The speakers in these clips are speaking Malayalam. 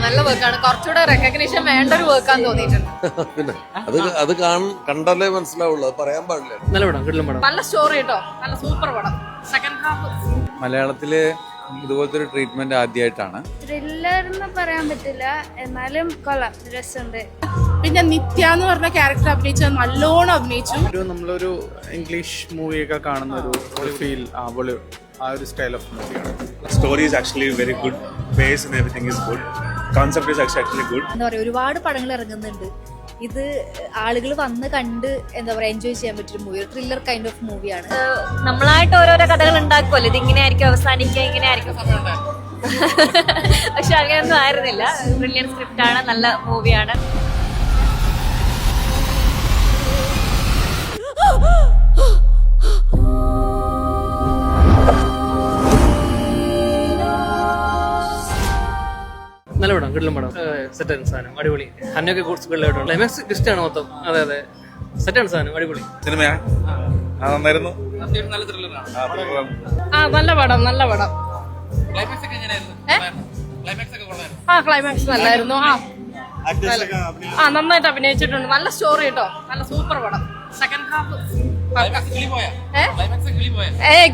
നല്ല വർക്കാണ്. കുറച്ചുകൂടെ റെക്കഗ്നീഷൻ വേണ്ട ഒരു വർക്കാന്ന് തോന്നിയിട്ടുണ്ട്. പിന്നെ അത് കണ്ടല്ലേ മനസ്സിലാവുള്ളൂ, അത് പറയാൻ പാടില്ല. നല്ല പടം, കിടിലൻ പടം, നല്ല സ്റ്റോറി കേട്ടോ, നല്ല സൂപ്പർ പടം. സെക്കൻഡ് ഹാഫ് മലയാളത്തില് ഇതുപോലത്തെ ഒരു ട്രീറ്റ്മെന്റ് ആദ്യമായിട്ടാണ്. ത്രില്ലർ എന്ന് പറയാൻ പറ്റില്ല, എന്നാലും കൊള്ളാം, രസമുണ്ട്. പിന്നെ നിത്യ എന്ന് പറഞ്ഞ ക്യാരക്ടർ അഭിനയിച്ചത് നല്ലോണം അഭിനയിച്ചു. നമ്മളൊരു ഇംഗ്ലീഷ് മൂവിയൊക്കെ കാണുന്ന ഒരു ഫീൽ, ആ ഒരു സ്റ്റൈൽ ഓഫ് മൂവിയാണ്. Story is actually very good, base and everything is good, concept is actually good. എന്താ പറയുക, ഒരുപാട് പടങ്ങൾ ഇറങ്ങുന്നുണ്ട്. ഇത് ആളുകൾ വന്ന് കണ്ട് എന്താ പറയുക എൻജോയ് ചെയ്യാൻ പറ്റിയൊരു മൂവി, ഒരു ത്രില്ലർ കൈൻഡ് ഓഫ് മൂവിയാണ്. നമ്മളായിട്ട് ഓരോരോ കഥകൾ ഉണ്ടാക്കുമല്ലോ, ഇത് ഇങ്ങനെ ആയിരിക്കും അവസാനിക്കുക, ഇങ്ങനെ ആയിരിക്കും. പക്ഷെ അങ്ങനെയൊന്നും ആയിരുന്നില്ല. ബ്രില്യൻ സ്ക്രിപ്റ്റ് ആണ്, നല്ല മൂവിയാണ്. നല്ല പടം, കിടിലൻ പടം, സെറ്റാണ് സാധനം, അടിപൊളി. ഹന്നൊക്കെ കുറച്ച് കിടിലായിട്ടുണ്ട്. ക്ലൈമാക്സ് ട്വിസ്റ്റാണ് മൊത്തം. അതെ അതെ, സെറ്റാണ് സാധനം, അടിപൊളി സിനിമയാണ്, നന്നായിരുന്നു. നല്ല ത്രില്ലറാണ്. നല്ല പടം, നല്ല പടം. ക്ലൈമാക്സ് നല്ലായിരുന്നു. നന്നായിട്ട് അഭിനയിച്ചിട്ടുണ്ട്. നല്ല സ്റ്റോറി കേട്ടോ, നല്ല സൂപ്പർ പടം. സെക്കൻഡ് ഹാഫ്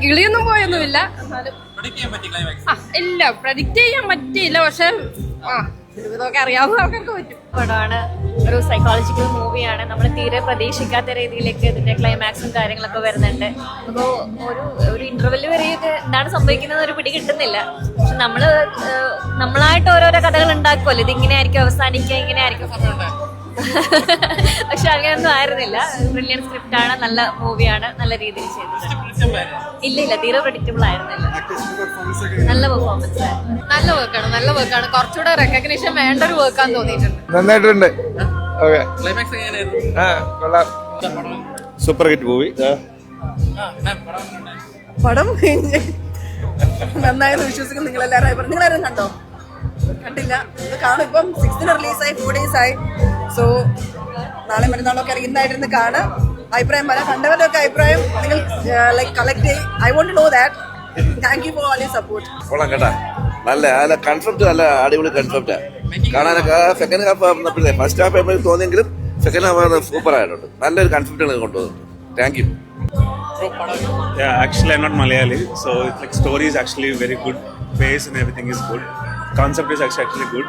കിളിയൊന്നും പോയൊന്നുമില്ല. ഇല്ല, പ്രഡിക്റ്റ് ചെയ്യാൻ പറ്റിയില്ല. പക്ഷെ ഇതൊക്കെ അറിയാവുന്ന ആൾക്കാർക്ക് പറ്റും. പടമാണ്, ഒരു സൈക്കോളജിക്കൽ മൂവിയാണ്. നമ്മൾ തീരെ പ്രതീക്ഷിക്കാത്ത രീതിയിലേക്ക് ഇതിന്റെ ക്ലൈമാക്സും കാര്യങ്ങളൊക്കെ വരുന്നുണ്ട്. അപ്പോൾ ഒരു ഇന്റർവെല് വരെയൊക്കെ എന്താണ് സംഭവിക്കുന്നത് ഒരു പിടി കിട്ടുന്നില്ല. പക്ഷെ നമ്മളായിട്ട് ഓരോരോ കഥകൾ ഉണ്ടാക്കുമല്ലോ, ഇത് ഇങ്ങനെ ആയിരിക്കും അവസാനിക്കുക, ഇങ്ങനെ ആയിരിക്കും. പക്ഷെ അങ്ങനെയൊന്നും ആയിരുന്നില്ല. ബ്രില്യൻ സ്ക്രിപ്റ്റ് ആണ്, നല്ല മൂവിയാണ്, നല്ല രീതിയിൽ ചെയ്തത്. ഇല്ല, തീരെ പ്രഡിക്റ്റബിൾ ആയിരുന്നില്ല. നല്ല പെർഫോമൻസ് ആയിരുന്നു. നല്ല വർക്കാണ്. കുറച്ചുകൂടെ റെക്കഗ്നീഷൻ വേണ്ട ഒരു വർക്കാന്ന് തോന്നിയിട്ടുണ്ട്. നന്നായിട്ടുണ്ട്. Super hit movie. പടം നന്നായെന്ന് വിശ്വസിക്കുന്നു. നിങ്ങളെല്ലാവരും കണ്ടോ? കണ്ടില്ല, ഇത് കാണും. ഇപ്പം 6th റിലീസായി, 4 days ആയി. സോ നാളെ മറ്റന്നാളൊക്കെ ഇന്നായിട്ടിരുന്ന് കാണാം. അഭിപ്രായം പറയാം. കണ്ടവരുടെ ഒക്കെ അഭിപ്രായം നിങ്ങൾ കളക്ട് ചെയ്യും. I want to know that. Thank you for all your support. കൊള്ളാം കേട്ടാ, നല്ല കൺസെപ്റ്റ്, നല്ല അടിപൊളി കൺസെപ്റ്റാ. കാണാനൊക്കെ സെക്കൻഡ് ഹാഫ് ഫസ്റ്റ് ഹാഫ് തോന്നിയെങ്കിലും സെക്കൻഡ് ഹാഫ് സൂപ്പർ ആയിട്ടുണ്ട്. നല്ലൊരു കൺസെപ്റ്റാണ് കൊണ്ടുവന്നത്. Thank you. Actually, I'm not Malayali, so story is actually very good, base and everything is good, concept is actually good.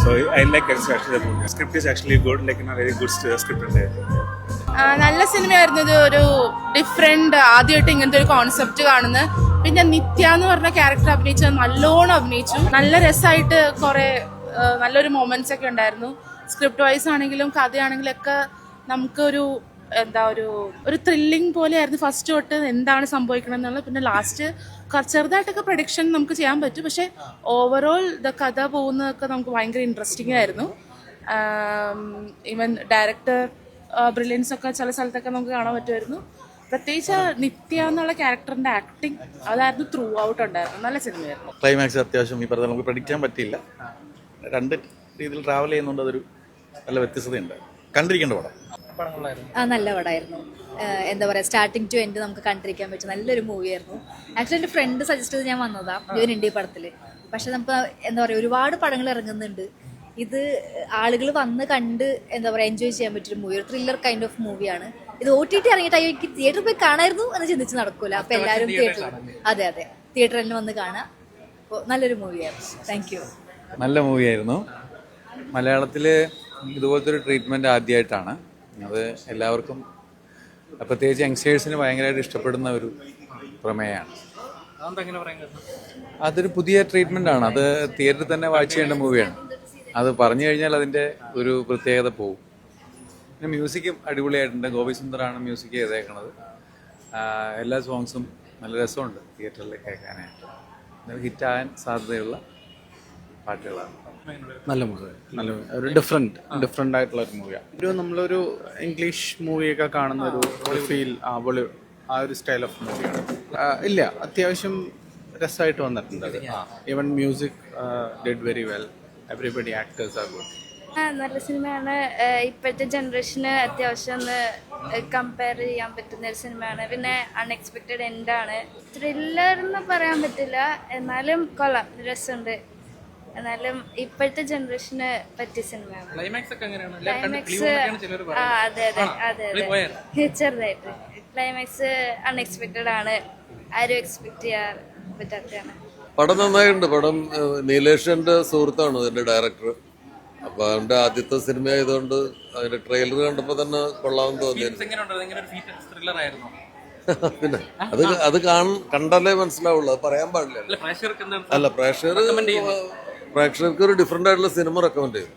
So I like actually the movie. Script is actually good, like in a very good script in there. നല്ല സിനിമയായിരുന്നു. ഇത് ഒരു ഡിഫറെന്റ്, ആദ്യമായിട്ട് ഇങ്ങനത്തെ ഒരു കോൺസെപ്റ്റ് കാണുന്നത്. പിന്നെ നിത്യ എന്ന് പറഞ്ഞ ക്യാരക്ടർ അഭിനയിച്ചത് നല്ലോണം അഭിനയിച്ചു. നല്ല രസമായിട്ട് കുറെ നല്ലൊരു മൊമെന്റ്സ് ഒക്കെ ഉണ്ടായിരുന്നു. സ്ക്രിപ്റ്റ് വൈസ് ആണെങ്കിലും കഥയാണെങ്കിലും ഒക്കെ നമുക്കൊരു ഒരു ത്രില്ലിംഗ് പോലെയായിരുന്നു ഫസ്റ്റ് തൊട്ട് എന്താണ് സംഭവിക്കണം എന്നുള്ളത്. പിന്നെ ലാസ്റ്റ് ചെറുതായിട്ടൊക്കെ പ്രഡിക്ഷൻ നമുക്ക് ചെയ്യാൻ പറ്റും. പക്ഷെ ഓവറോൾ കഥ പോകുന്നതൊക്കെ നമുക്ക് ഭയങ്കര ഇൻട്രസ്റ്റിംഗ് ആയിരുന്നു. ഈവൻ ഡയറക്ടർ ബ്രില്യൻസ് ഒക്കെ ചില സ്ഥലത്തൊക്കെ നമുക്ക് കാണാൻ പറ്റുമായിരുന്നു. പ്രത്യേകിച്ച് നിത്യ എന്നുള്ള ക്യാരക്ടറിന്റെ ആക്ടിങ് അതായിരുന്നു ത്രൂ ഔട്ട് ഉണ്ടായിരുന്നു. നല്ല സിനിമയായിരുന്നു. ക്ലൈമാക്സ് അത്യാവശ്യം ഈ പറഞ്ഞ നമുക്ക് പ്രഡിക്റ്റ് ചെയ്യാൻ പറ്റില്ല. രണ്ട് രീതിയിൽ ട്രാവൽ ചെയ്യുന്നതുകൊണ്ട് അതൊരു നല്ല വ്യത്യസ്തതയുണ്ട്. കണ്ടിരിക്കേണ്ട പടം. നല്ല പടമായിരുന്നു. എന്താ പറയുക, സ്റ്റാർട്ടിങ് ടു എൻഡ് നമുക്ക് കണ്ടിരിക്കാൻ പറ്റും. നല്ലൊരു മൂവിയായിരുന്നു. ആക്ച്വലി എൻ്റെ ഫ്രണ്ട് സജസ്റ്റ് ചെയ്ത് ഞാൻ വന്നതാണ് ഇവനുണ്ട് ഈ പടത്തിൽ. പക്ഷെ നമുക്ക് എന്താ പറയുക, ഒരുപാട് പടങ്ങൾ ഇറങ്ങുന്നുണ്ട്. ഇത് ആളുകൾ വന്ന് കണ്ട് എന്താ പറയുക എൻജോയ് ചെയ്യാൻ പറ്റിയൊരു മൂവി, ഒരു ത്രില്ലർ കൈൻഡ് ഓഫ് മൂവിയാണ്. ഇത് OTT ഇറങ്ങിയിട്ട് എനിക്ക് തിയേറ്ററിൽ പോയി കാണായിരുന്നു എന്ന് ചിന്തിച്ച് നടക്കൂല. അപ്പൊ എല്ലാവരും അതെ തിയേറ്ററിൽ തന്നെ വന്ന് കാണാം. അപ്പോൾ നല്ലൊരു മൂവിയായിരുന്നു. Thank you. നല്ല മൂവിയായിരുന്നു. മലയാളത്തില് ഇതുപോലത്തെ ഒരു ട്രീറ്റ്മെന്റ് ആദ്യമായിട്ടാണ്. അത് എല്ലാവർക്കും, പ്രത്യേകിച്ച് യങ്സ്റ്റേഴ്സിന് ഭയങ്കരമായിട്ട് ഇഷ്ടപ്പെടുന്ന ഒരു പ്രമേയമാണ്. അതൊരു പുതിയ ട്രീറ്റ്മെന്റ് ആണ്. അത് തിയേറ്ററിൽ തന്നെ വാച്ച് ചെയ്യേണ്ട മൂവിയാണ്. അത് പറഞ്ഞു കഴിഞ്ഞാൽ അതിൻ്റെ ഒരു പ്രത്യേകത പോകും. പിന്നെ മ്യൂസിക്കും അടിപൊളിയായിട്ടുണ്ട്. ഗോപി സുന്ദറാണ് മ്യൂസിക് ചെയ്തേക്കുന്നത്. എല്ലാ സോങ്സും നല്ല രസമുണ്ട് തിയേറ്ററിൽ കേൾക്കാനായിട്ട്. ഹിറ്റാകാൻ സാധ്യതയുള്ള പാട്ടുകളാണ്. നല്ല മൂവി, നല്ല ഒരു ഡിഫറെന്റ് ആയിട്ടുള്ള ഒരു മൂവിയാണ്. നമ്മളൊരു ഇംഗ്ലീഷ് മൂവിയൊക്കെ കാണുന്ന ഒരു ഫീൽ, ആ ഒരു സ്റ്റൈൽ ഓഫ് മൂവിയാണ്. ഇല്ല, അത്യാവശ്യം രസമായിട്ട് വന്നിട്ടുണ്ട്. Even music did very well. Everybody, actors are good. നല്ല സിനിമയാണ്. ഇപ്പോഴത്തെ ജനറേഷന് അത്യാവശ്യം ഒന്ന് കമ്പയർ ചെയ്യാൻ പറ്റുന്ന ഒരു സിനിമയാണ്. പിന്നെ അൺഎക്സ്പെക്റ്റഡ് എൻഡാണ്. ത്രില്ലർ എന്ന് പറയാൻ പറ്റില്ല, എന്നാലും കൊള്ളാം, രസമുണ്ട്. എന്നാലും ഇപ്പോഴത്തെ ജനറേഷന് പറ്റിയ സിനിമയാണ്. ക്ലൈമാക്സ് ഒക്കെ എങ്ങനെയാണ് ക്ലൈമാക്സ് അതെ അതെ അതെ അതെ ചെറുതായിട്ട് ക്ലൈമാക്സ് അൺഎക്സ്പെക്റ്റഡ് ആണ്, ആരും എക്സ്പെക്ട് ചെയ്യാൻ പറ്റാത്തതാണ്. പടം നന്നായിട്ടുണ്ട്. പടം നീലേഷന്റെ സുഹൃത്താണ് ഇതിന്റെ ഡയറക്ടർ. അപ്പൊ അവന്റെ ആദ്യത്തെ സിനിമ ആയതുകൊണ്ട് അതിന്റെ ട്രെയിലർ കണ്ടപ്പോ തന്നെ കൊള്ളാമെന്ന് തോന്നിയിരുന്നു. പിന്നെ അത് കണ്ടാലേ മനസ്സിലാവുള്ളൂ, അത് പറയാൻ പാടില്ല. അല്ല, പ്രേക്ഷകർക്ക് ഒരു ഡിഫറെന്റ് ആയിട്ടുള്ള സിനിമ റെക്കമെൻഡ് ചെയ്യും.